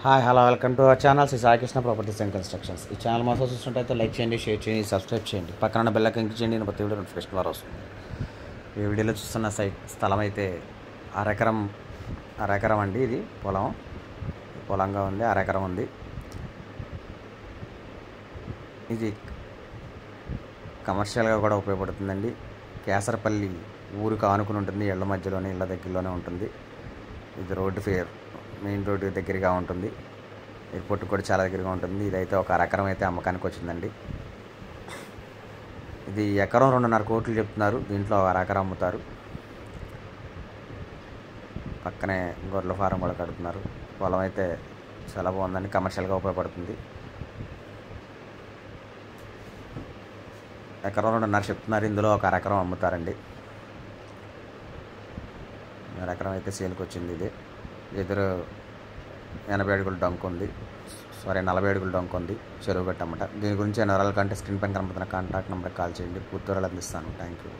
Hi hello welcome to our channel Shri Saikrishna properties and constructions. ఈ channel మాతో చూస్తుంటే like చేయండి, షేర్ చేయండి, సబ్స్క్రైబ్ చేయండి, పక్కన ఉన్న బెల్ ఐకాన్ క్లిక్ చేయండి. ప్రతి వీడియో నోటిఫికేషన్ ద్వారా వస్తుంది. ఈ వీడియోలో చూస్తున్న స్థలం అయితే అరెకరం అండి. ఇది పొలంగా ఉంది, అరెకరం ఉంది. ఇది కమర్షియల్గా కూడా ఉపయోగపడుతుందండి. కేసరపల్లి ఊరికి ఆనుకుని ఉంటుంది, ఇళ్ళ మధ్యలోనే, ఇళ్ళ దగ్గరలోనే ఉంటుంది. ఇది రోడ్డు మెయిన్ రోడ్డు దగ్గరగా ఉంటుంది. ఎయిర్పోర్ట్ కూడా చాలా దగ్గరగా ఉంటుంది. ఇదైతే ఒక అరెకరం అయితే అమ్మకానికి వచ్చిందండి. ఇది ఎకరం 2.5 కోట్లు చెప్తున్నారు. దీంట్లో అరెకరం అమ్ముతారు. పక్కనే గొర్రెల ఫారం కూడా కడుతున్నారు. పొలం అయితే చాలా బాగుందండి, కమర్షియల్గా ఉపయోగపడుతుంది. ఎకరం 2.5 చెప్తున్నారు. ఇందులో ఒక అరెకరం అమ్ముతారండి. అరెకరం అయితే సేల్కి వచ్చింది. ఇది ఎదురు 80 అడుగుల డొంక ఉంది, 40 అడుగుల డొంక ఉంది. చెరువు గట్ట అన్నమాట. దీని గురించి వివరాల కంటే స్క్రీన్ పైన కనబడుతున్న కాంటాక్ట్ నెంబర్కి కాల్ చేయండి, పూర్తి వివరాలు అందిస్తాను. Thank you.